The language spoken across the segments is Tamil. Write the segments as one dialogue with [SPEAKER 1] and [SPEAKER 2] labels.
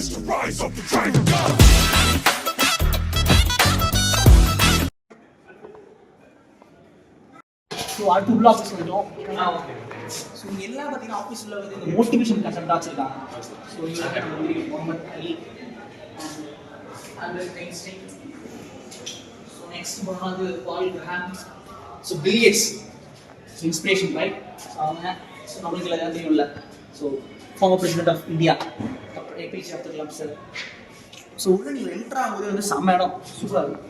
[SPEAKER 1] It's the rise of the dragon.
[SPEAKER 2] So அடுத்து உள்ள ஆஃபீஸ் வந்துட்டோம். ஸோ இங்கே எல்லாம் பார்த்தீங்கன்னா ஆஃபீஸில் வந்து இந்த மோட்டிவேஷன் கண்டென்ட் வச்சுருக்காங்க. ஸோ இங்கே வந்து Muhammad Ali, Albert Einstein, so next போனால் Paul Graham, so Bill Gates, so inspiration right. So அவங்க ஸோ நம்மளுக்கு எல்லாம் தெரியும்ல. So former president of India APJ Abdul Kalam sir. So உள்ள நீங்கள் என்ட்ரு ஆகும்போது வந்து செம்ம இடம், சூப்பராக இருக்கும்.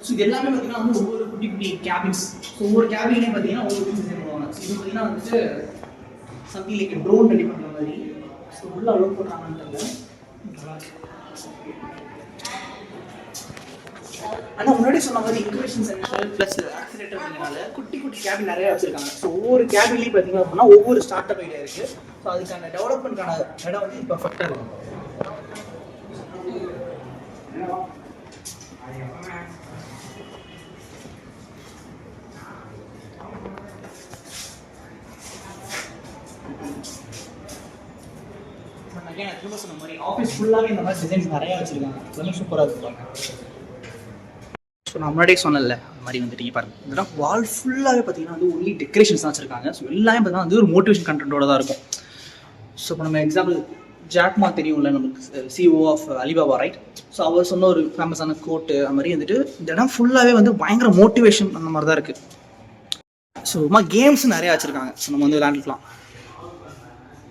[SPEAKER 2] ஸோ இது எல்லாமே பார்த்தீங்கன்னா வந்து ஒவ்வொரு குட்டி குட்டி கேபின்ஸ். ஸோ ஒவ்வொரு கேபின்லேயும் பார்த்தீங்கன்னா ஒவ்வொரு டிசைன் பண்ணுவாங்க. ஸோ இது பார்த்தீங்கன்னா வந்துட்டு சம்திங் லைக் ட்ரோன் ரெடி பண்ணுற மாதிரி. ஸோ உள்ள அலோவ் பண்ணுறாங்கன்றது ஆனால் முன்னாடி சொன்ன மாதிரி இன்குபேஷன் சென்டர் ப்ளஸ் ஆக்சிலேட்டர்னால குட்டி குட்டி கேபின் நிறைய வச்சிருக்காங்க. ஸோ ஒவ்வொரு கேபின்லேயும் பார்த்தீங்க அப்படின்னா ஒவ்வொரு ஸ்டார்ட் அப் ஐடியா இருக்குது. ஸோ அதுக்கான டெவலப்மெண்ட்கான இடம் வந்து பர்ஃபெக்டாக இருக்கும். திரும்ப சொன்ன மாதிரி ஆஃபீஸ் ஃபுல்லாகவே இந்த மாதிரி டிசைன்ஸ் நிறையா வச்சுருக்காங்க. எல்லாமே சூப்பராக இருக்கும். ஸோ நான் முன்னாடியே சொன்னல அந்த மாதிரி வந்துட்டு பாருங்க, இதெல்லாம் வால் ஃபுல்லாகவே பார்த்தீங்கன்னா வந்து ஒன்லி டெக்கரேஷன்ஸ் தான் வச்சுருக்காங்க. ஸோ எல்லாமே பார்த்தீங்கன்னா வந்து ஒரு மோட்டிவேஷன் கண்டென்ட்டோட தான் இருக்கும். ஸோ இப்போ நம்ம எக்ஸாம்பிள் ஜாக்மா தெரியும்ல, நமக்கு CEO of Alibaba right. So அவர் சொன்ன ஒரு ஃபேமஸான கோட்டு அது மாதிரி வந்துட்டு இந்த இடம் ஃபுல்லாகவே வந்து பயங்கர மோட்டிவேஷன் அந்த மாதிரி தான் இருக்குது. ஸோ கேம்ஸ் நிறையா வச்சுருக்காங்க. ஸோ நம்ம வந்து விளையாண்டுக்கலாம்.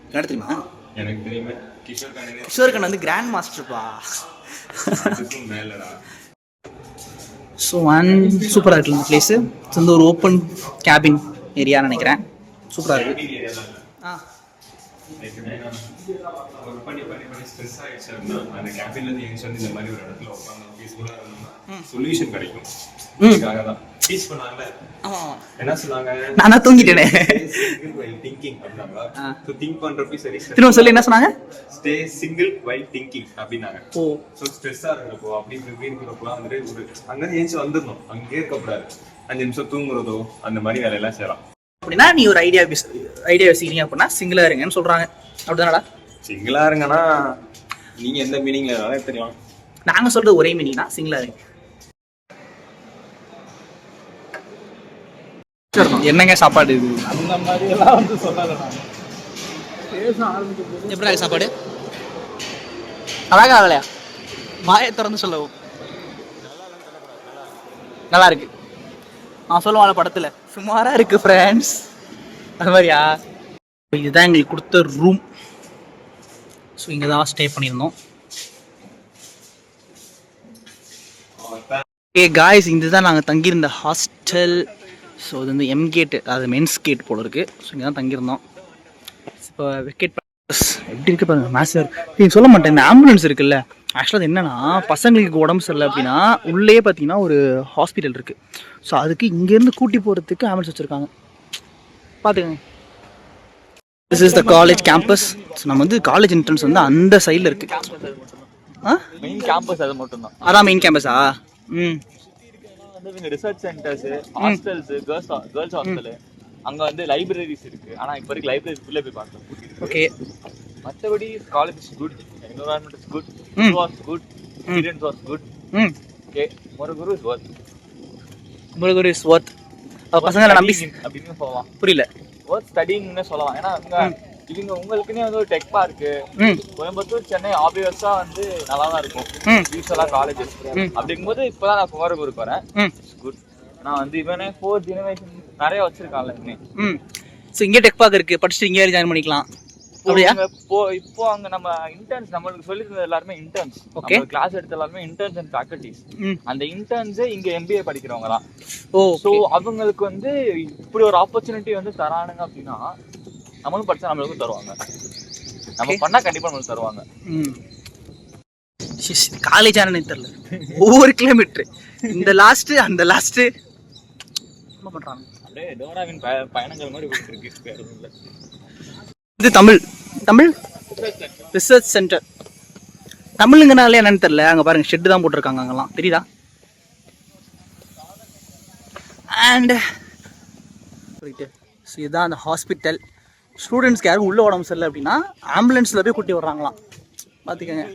[SPEAKER 2] விளையாட தெரியுமா?
[SPEAKER 3] எனக்கு தெரியுமே.
[SPEAKER 2] கிஷோர் கண்ணன் வந்து கிராண்ட் மாஸ்டர்ப்பா. ஸோ சூப்பராக இருக்குல்ல இந்த பிளேஸு. இது வந்து ஒரு ஓப்பன் கேபின் ஏரியான்னு நினைக்கிறேன். சூப்பராக இருக்குது.
[SPEAKER 3] சொல்யூஷன் கிடைக்கும். என்ன சொன்னாங்க?
[SPEAKER 2] நான் தூங்கிட்டேனே. திரும்ப சொல்லி என்ன சொன்னாங்க?
[SPEAKER 3] ஸ்டே சிங்கிள் வைல் திங்கிங் அப்படின்னாங்க. சோ ஸ்ட்ரெஸ்ஸா இருக்கிறப்போ அப்படி இப்படி இருக்கிறப்போ வந்துட்டு ஒரு அங்க ஏஞ்சி வந்துடணும். அங்கே இருக்கக்கூடாது. 5 நிமிஷம் தூங்குறதோ அந்த மாதிரி வேலையெல்லாம் செய்யலாம்.
[SPEAKER 2] அப்படின்னா நீ ஒரு ஐடியா வச்சுக்கிறீங்க அப்படின்னா சிங்கிளா இருங்கன்னு சொல்றாங்க. அப்படிதானடா?
[SPEAKER 3] சிங்கிளா இருங்கன்னா நீங்க எந்த மீனிங்ல வேணாலும் தெரியும்.
[SPEAKER 2] நாங்க சொல்றது ஒரே மீனிங் தான், சிங்கிளா இருங்க. என்னங்க சாப்பாடு இது?
[SPEAKER 4] அந்த மாதிரி எல்லாம் வந்து சொல்லாத.
[SPEAKER 2] எப்படி சாப்பாடு அழகா ஆகலையா? வாயை திறந்து சொல்லவும். நல்லா இருக்கு. நான் சொல்லுவாங்க படத்துல சுமாரா இருக்கு ஃப்ரெண்ட்ஸ் அது மாதிரியா. இதுதான் எங்களுக்கு கொடுத்த ரூம். ஸோ இங்கே தான் ஸ்டே பண்ணியிருந்தோம். ஓகே காய்ஸ், இதுதான் நாங்கள் தங்கியிருந்த ஹாஸ்டல். ஸோ இது வந்து எம் கேட்டு, அது மென்ஸ் கேட் போல் இருக்குது. ஸோ இங்கே தான் தங்கியிருந்தோம். இப்போ வெக்கேட் எப்படி இருக்குது பாருங்க, மேசர். நீங்கள் சொல்ல மாட்டேன், இந்த ஆம்புலன்ஸ் இருக்குல்ல, ஆக்சுவலாக அது என்னென்னா பசங்களுக்கு உடம்பு சரியில்லை அப்படின்னா உள்ளே பார்த்தீங்கன்னா ஒரு ஹாஸ்பிட்டல் இருக்குது. ஸோ அதுக்கு இங்கேருந்து கூட்டி போகிறதுக்கு ஆம்புலன்ஸ் வச்சுருக்காங்க. பார்த்துக்கங்க. This is the college campus. So நம்ம வந்து காலேஜ் என்ட்ரன்ஸ் வந்து அந்த சைடில் இருக்குது.
[SPEAKER 4] மெயின் கேம்பஸ் அது மட்டும் தான்.
[SPEAKER 2] அதான் மெயின் கேம்பஸா?
[SPEAKER 4] Research centres, hostels, girls hostel, அங்க வந்து லைப்ரரிஸ் இருக்கு. ஆனா இப்போ வரைக்கும் லைப்ரரி உள்ள போய் பார்த்தோம்.
[SPEAKER 2] ஓகே.
[SPEAKER 4] மற்றபடி college is good, environment is good, was good, experience was good. Okay, முருகுரு இஸ் வர்த்.
[SPEAKER 2] முருகுரு இஸ் வர்த். பசங்களை நம்பி
[SPEAKER 4] அப்படின்னு சொல்லலாம்.
[SPEAKER 2] புரியல.
[SPEAKER 4] வர்த் ஸ்டடிங்னு சொல்லலாம். ஏன்னா இவங்க உங்களுக்குன்னே வந்து ஒரு டெக் பார்க்கு, கோயம்புத்தூர், சென்னை ஆப்வியஸா வந்து நல்லா தான் இருக்கும் யூஸ்வலா காலேஜஸ். அப்படிங்கும்போது இப்பதான் நான் குமரகுருக்கு வரேன். குட். நான் வந்து இவனே 4th ஜெனரேஷன் நிறைய வச்சிருக்கான்ல இவனே.
[SPEAKER 2] ஸோ இங்கே டெக் பார்க் இருக்கு, படிச்சுட்டு இங்கே ஜாயின் பண்ணிக்கலாம். அப்படியா?
[SPEAKER 4] இப்போ அங்க நம்ம இன்டர்ன்ஸ், நம்மளுக்கு சொல்லி தந்த எல்லாருமே இன்டர்ன்ஸ். ஓகே. கிளாஸ் எடுத்த எல்லாருமே இன்டர்ன்ஸ் அண்ட் ஃபேக்கல்டிஸ். அந்த இன்டர்ன்ஸ் இங்க எம்பிஏ படிக்கிறவங்க தான். ஸோ அவங்களுக்கு வந்து இப்படி ஒரு ஆப்பர்ச்சுனிட்டி வந்து தரானுங்க அப்படின்னா நம்மளும் படிச்சா நம்மளுக்கும் தருவாங்க. நம்ம பண்ணா கண்டிப்பா நம்மளுக்கு தருவாங்க.
[SPEAKER 2] காலேஜ் ஆனே தெரியல. ஒவ்வொரு கிலோமீட்டர் இந்த லாஸ்ட் அந்த லாஸ்ட் என்ன பண்றாங்க?
[SPEAKER 4] அப்படியே டோனாவின் பயணங்கள் மாதிரி போயிட்டு இருக்கு.
[SPEAKER 2] இது தமிழ் ரிசர்ச் சென்டர். தமிழுங்கனாலே என்னன்னு தெரியல. அங்க பாருங்க ஷெட் தான் போட்டிருக்காங்க. அங்கெல்லாம் தெரியுதா? அண்ட் இதுதான் அந்த ஹாஸ்பிட்டல். ஸ்டூடெண்ட்ஸ்க்கு யாரும் உள்ள உடம்பு சரியில்லை அப்படின்னா ஆம்புலன்ஸில் போய் கூட்டி வர்றாங்களாம். பார்த்துக்கங்க.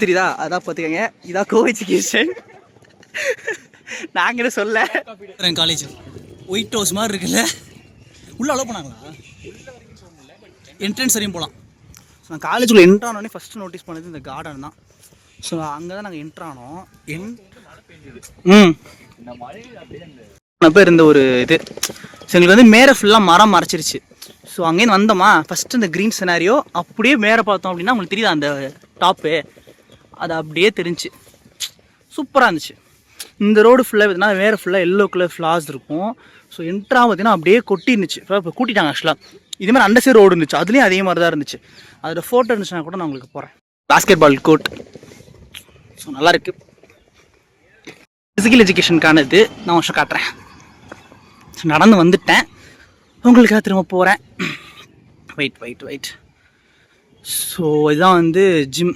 [SPEAKER 2] தெரியுதா? அதான் பார்த்துக்கங்க, இதான் கோ எஜுகேஷன். நாங்களே சொல்ல காலேஜ் ஒயிட் ஹவுஸ் மாதிரி இருக்குல்ல, உள்ளே அலோவ் பண்ணாங்களா? என்ட்ரன்ஸ் வரையும் போகலாம். ஸோ நான் காலேஜுக்குள்ளே என்ட்ரு ஆனோடனே ஃபஸ்ட்டு நோட்டீஸ் பண்ணது இந்த கார்டன் தான். ஸோ அங்கே தான் நாங்கள் என்ட்ரு ஆனோம். பேர் இருந்த ஒரு இது. ஸோ எங்களுக்கு வந்து மேலே ஃபுல்லாக மரம் மறைச்சிருச்சு. ஸோ அங்கேருந்து வந்தோமா, ஃபஸ்ட்டு இந்த க்ரீன் சினாரியோ அப்படியே மேலே பார்த்தோம் அப்படின்னா உங்களுக்கு தெரியுதா அந்த டாப்பு, அது அப்படியே தெரிஞ்சு சூப்பராக இருந்துச்சு. இந்த ரோடு ஃபுல்லாக பார்த்தீங்கன்னா வேறு ஃபுல்லாக எல்லோ கலர் ஃப்ளார்ஸ் இருக்கும். ஸோ என்ட்ரா பார்த்தீங்கன்னா அப்படியே கொட்டி இருந்துச்சு. இப்போ கூட்டிட்டாங்க ஆக்சுவலாக. இதுமாதிரி அண்டர் சைடு ரோடு இருந்துச்சு, அதுலேயும் அதே மாதிரி தான் இருந்துச்சு. அதோட ஃபோட்டோ இருந்துச்சுன்னா கூட நான் உங்களுக்கு போகிறேன். Basketball court. ஸோ நல்லாயிருக்கு. ஃபிசிக்கல் எஜுகேஷனுக்கான இது நான் வருஷம் காட்டுறேன். ஸோ நடந்து வந்துட்டேன், உங்களுக்காக திரும்ப போகிறேன். வெயிட். ஸோ இதுதான் வந்து ஜிம்.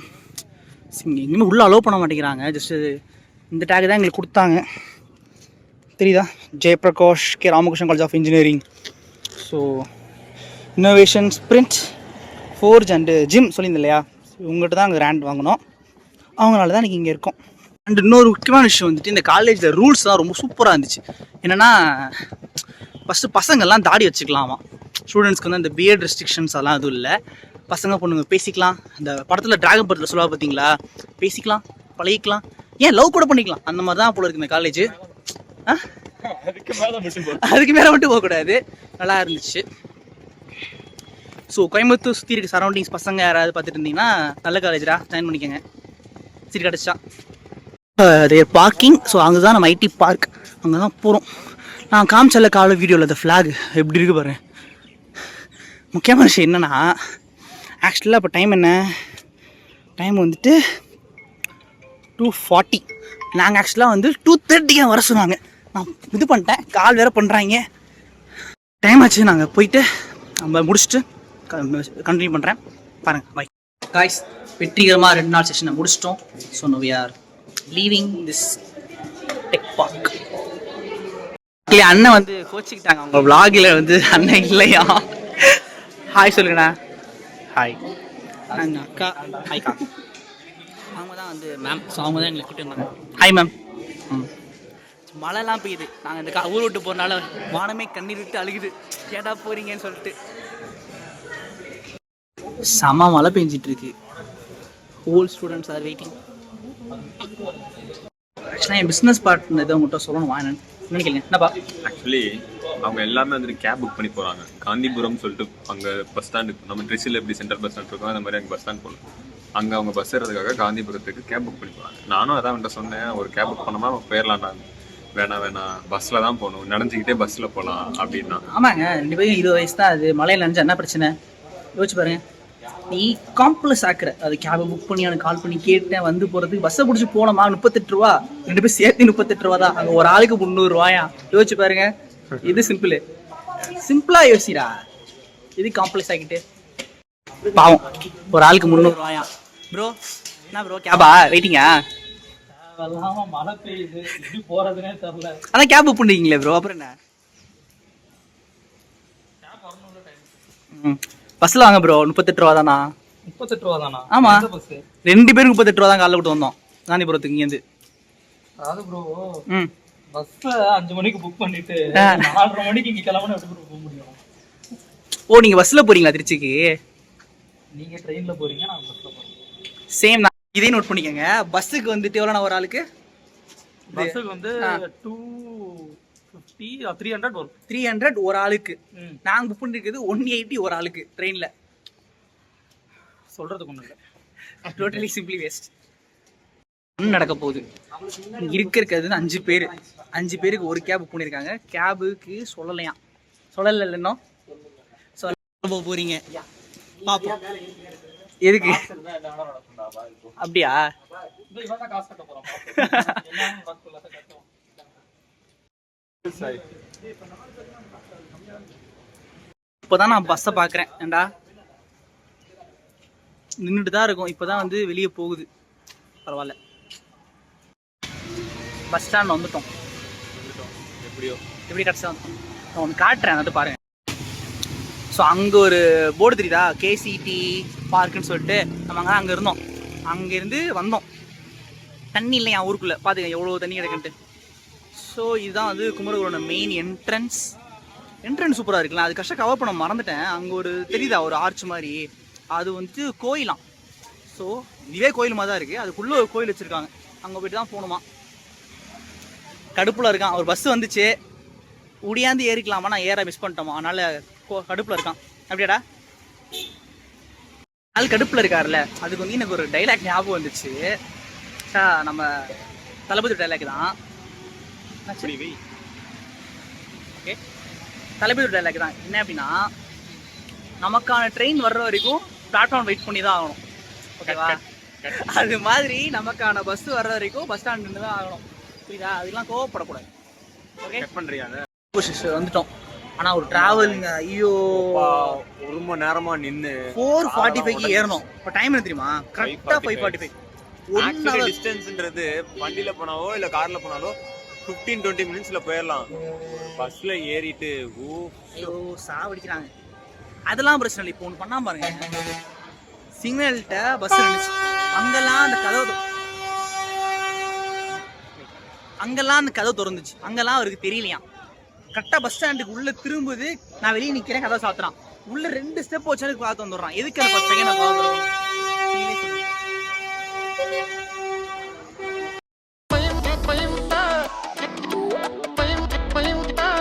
[SPEAKER 2] இனிமேல் உள்ளே அலோவ் பண்ண மாட்டேங்கிறாங்க. ஜஸ்ட்டு இந்த டேக் தான் எங்களுக்கு கொடுத்தாங்க, தெரியுதா? Jayaprakash K Ramakrishnan college of engineering. So innovation sprint forge and gym சொல்லியிருந்தேன் இல்லையா, உங்கள்கிட்ட தான் அங்கே ரேண்ட் வாங்கினோம். அவங்களால தான் எனக்கு இங்கே இருக்கோம். அண்ட் இன்னொரு முக்கியமான விஷயம் வந்துட்டு, இந்த காலேஜில் ரூல்ஸ் தான் ரொம்ப சூப்பராக இருந்துச்சு. என்னென்னா ஃபஸ்ட்டு பசங்கள்லாம் தாடி வச்சுக்கலாமா, ஸ்டூடெண்ட்ஸ்க்கு வந்து அந்த பிஎட் ரெஸ்ட்ரிக்ஷன்ஸ் அதெல்லாம் எதுவும் இல்லை. பசங்க பொண்ணுங்க பேசிக்கலாம். அந்த படத்தில் டிராகன் படத்தில் சொல்லுவா பார்த்தீங்களா, பேசிக்கலாம், பழகிக்கலாம், ஏன் லவ் கூட பண்ணிக்கலாம், அந்த மாதிரி தான் போல இருக்குது இந்த காலேஜ். அதுக்கு மேலே மட்டும் போகக்கூடாது. நல்லா இருந்துச்சு. ஸோ கோயம்புத்தூர் சுற்றி இருக்க சரௌண்டிங்ஸ் பசங்க யாராவது பார்த்துட்டு இருந்தீங்கன்னா நல்ல காலேஜரா ஜாயின் பண்ணிக்கோங்க, சரி கிடச்சா. அதே பார்க்கிங். ஸோ அங்கே தான் நம்ம ஐடி பார்க், அங்கே தான் போகிறோம். நான் காமிச்சல கால வீடியோவில் அந்த ஃப்ளாக் எப்படி இருக்கு பாருங்க. முக்கியமான விஷயம் என்னென்னா, ஆக்சுவலாக இப்போ டைம் என்ன, டைம் வந்துட்டு 2:40. நாங்கள் ஆக்சுவலாக வந்து 2:30 வர சொன்னாங்க. நான் இது பண்ணிட்டேன், கால் வேறு பண்ணுறாங்க. டைம் ஆச்சு, நாங்கள் போயிட்டு நம்ம முடிச்சுட்டு கண்டினியூ பண்ணுறேன் பாருங்கள். பை காய்ஸ், வெற்றிகரமாக 2 நாள் செஷனை முடிச்சிட்டோம். So now we are leaving this tech park. இல்லை அண்ணன் வந்து கோச்சிக்கிட்டாங்க, அவங்க விளாகில் வந்து அண்ணன் இல்லையா. ஹாய் சொல்லுங்கண்ணா. ஹாய் அக்கா. ஹாய்க்கா. அவங்க தான் வந்து மேம். ஸோ அவங்க தான் எங்களை கூட்டி வந்தாங்க. Hi ma'am. மழைலாம் பெய்யுது. நாங்கள் இந்த ஊர் விட்டு போகிறனால வானமே கண்ணீர் விட்டு அழுகுது, ஏடா போகிறீங்கன்னு சொல்லிட்டு. செம மழை பெஞ்சிட்ருக்கு. Whole students are waiting. ஆக்சுவலாக என் பிஸ்னஸ் பார்ட்னர் இதை உங்கள்கிட்ட சொல்லணும் என்னன்னு நினைக்கிறீங்க. என்னப்பா?
[SPEAKER 3] ஆக்சுவலி அவங்க எல்லாமே வந்துட்டு கேப் புக் பண்ணி போகிறாங்க. காந்திபுரம் சொல்லிட்டு அங்கே பஸ் ஸ்டாண்டு, நம்ம ட்ரெஸ்ஸில் எப்படி சென்ட்ரல் பஸ் ஸ்டாண்ட் இருக்கோ அந்த மாதிரி அங்கே பஸ் ஸ்டாண்ட் போகணும். அங்கே அவங்க பஸ் ஏறதுக்காக காந்திபுரத்துக்கு கேப் புக் பண்ணி போகிறாங்க. நானும் அதான் அவன்கிட்ட சொன்னேன், ஒரு கேப் புக் பண்ணாமல் போயிடலாம். நான் வேணாம் பஸ்ஸில் தான் போகணும், நடந்துக்கிட்டே பஸ்ஸில் போகலாம் அப்படின்னா.
[SPEAKER 2] ஆமாங்க, 2 பேரும் 20 வயசு தான். அது மழையில் நினைச்சா என்ன பிரச்சனை? யோசிச்சு பாருங்க. நீ காம்ப்ளெக்ஸ் ஆக்குற, அது கேபை புக் பண்ணி எனக்கு கால் பண்ணி கேட்டேன், வந்து போகிறதுக்கு பஸ்ஸை பிடிச்சி போனோமா 38 ரூபா, 2 பேர் சேர்த்து 38 ரூபா தான். அங்கே ஒரு ஆளுக்கு 300 ரூபாயா. யோசிச்சு பாருங்க. இது சிம்பிளாக யோசிடா. இது காம்ப்ளெக்ஸ் ஆக்கிட்டு பாவம், ஒரு ஆளுக்கு 300 ரூபாயா. ப்ரோ என்ன ப்ரோ கேபா வெயிட்டிங்கா? மழை பெய்யுது, எப்படி போறதுனே தெரியல. அதான் கேப் புக் பண்ணிருக்கீங்களே ப்ரோ, அப்புறம் என்ன? பஸ்ல வாங்க ப்ரோ. 38 ரூபா தானா? 38 ரூபா தானா? ஆமா, 2 பேருக்கு 38 ரூபா தான். காலைல விட்டு வந்தோம் காந்திபுரத்துக்கு இங்கேருந்து. அதாவது ப்ரோ பஸ் 5 மணிக்கு புக் பண்ணிட்டு 4:30 மணிக்கு இங்க கிளம்பணும், எப்படி போக முடியும்? ஓ, நீங்க பஸ்ல போறீங்களா திருச்சிக்கு? நீங்க ட்ரெயின்ல போறீங்க, நான் பஸ்ல போறேன். சேம் தான். இதே நோட் பண்ணிக்கங்க. பஸ்ஸுக்கு வந்துட்டு எவ்வளோ ஒரு ஆளுக்கு? பஸ்ஸுக்கு வந்து 250 300 வரும். 300 ஒரு ஆளுக்கு. நாங்கள் புக் பண்ணிருக்கிறது 180 ஒரு ஆளுக்கு ட்ரெயினில். சொல்கிறதுக்கு ஒன்றும் இல்லை, டோட்டலி சிம்பிளி வேஸ்ட். ஒன்றும் நடக்க போகுது. இருக்கிறது 5 பேர். 5 பேருக்கு ஒரு கேப் புக் பண்ணியிருக்காங்க. கேபுக்கு சொல்லலையா, சொல்லலை இன்னும். சொல்ல போகிறீங்க பார்ப்போம். எதுக்கு? அப்படியா? இப்போதான் நான் பஸ்ஸை பார்க்குறேன். ஏண்டா நின்றுட்டு தான் இருக்கும். இப்போதான் வந்து வெளியே போகுது. பரவாயில்ல. பஸ் ஸ்டாண்ட் வந்துட்டோம். எப்படி கடைசியாக வந்துட்டோம். நான் ஒன்று காட்டுறேன், அது பாருங்க. ஸோ அங்கே ஒரு போர்டு தெரியுதா, கேசிடி பார்க்குன்னு சொல்லிட்டு. நம்ம அங்கே இருந்தோம், அங்கேருந்து வந்தோம். தண்ணி இல்லையா ஊருக்குள்ளே, பார்த்துக்க எவ்வளோ தண்ணி கிடக்குன்ட்டு. ஸோ இதுதான் வந்து குமரகுரோட மெயின் என்ட்ரன்ஸ். சூப்பராக இருக்குல்ல. அது கஷ்டம் கவர் பண்ண மறந்துட்டேன். அங்கே ஒரு தெரியுதா ஒரு ஆர்ச் மாதிரி, அது வந்து கோயிலாம். ஸோ இதுவே கோயில் மாதிரி தான் இருக்குது. அதுக்குள்ளே ஒரு கோயில் வச்சுருக்காங்க. அங்கே போய்ட்டு தான் போகணுமா. கடுப்பில் இருக்கான். ஒரு பஸ் வந்துச்சு, உடியாந்து ஏறிக்கலாமா, நான் ஏற மிஸ் பண்ணிட்டோமா, அதனால் கடுப்பில் இருக்கான். அப்படியாடா அது கடுப்பில் இருக்கார்ல. அதுக்கு வந்து எனக்கு ஒரு டைலாக் ஞாபகம் வந்துச்சு. நம்ம தளபதி டைலாக் தான். ஓகே, தளபதி டைலாக் தான். என்ன அப்படின்னா, நமக்கான ட்ரெயின் வர்ற வரைக்கும் பிளாட்ஃபார்ம் வெயிட் பண்ணி தான் ஆகணும். ஓகேவா? அது மாதிரி நமக்கான பஸ் வர்ற வரைக்கும் பஸ் ஸ்டாண்ட் நின்று தான் ஆகணும். புரியுதா? அதெல்லாம் கோவப்படக்கூடாது. ஓகே,
[SPEAKER 3] பண்றியா?
[SPEAKER 2] வந்துட்டோம். ஆனால் ஒரு டிராவலிங்க, ஐயோ
[SPEAKER 3] 1 மணி நேரமா நின்று
[SPEAKER 2] 4:45க்கு ஏறணும். இப்போ டைம் என்ன தெரியுமா? கரெக்டாக 5:45.
[SPEAKER 3] டிஸ்டன்ஸ்ன்றது வண்டியில போனாவோ இல்ல கார்ல போனாலோ 15-20 மினிட்ஸ்ல போயிடலாம். பஸ்ல ஏறிட்டு
[SPEAKER 2] சாவடிக்கிறாங்க. அதெல்லாம் பிரச்சனை இல்லை. இப்போ ஒன்று பண்ணா பாருங்க, சிக்னல்கிட்ட பஸ் இருந்துச்சு, அங்கெல்லாம் அந்த கதவு திறந்துச்சு. அங்கெல்லாம் அவருக்கு தெரியலையா. கரெக்டாக பஸ் ஸ்டாண்டுக்கு உள்ள திரும்புது, நான் வெளியே நிற்கிறேன், கதவை சாத்துறான். உள்ள 2 ஸ்டெப் வச்சு பார்த்து வந்துடுறான். எதுக்கு அந்த 10 செகண்ட்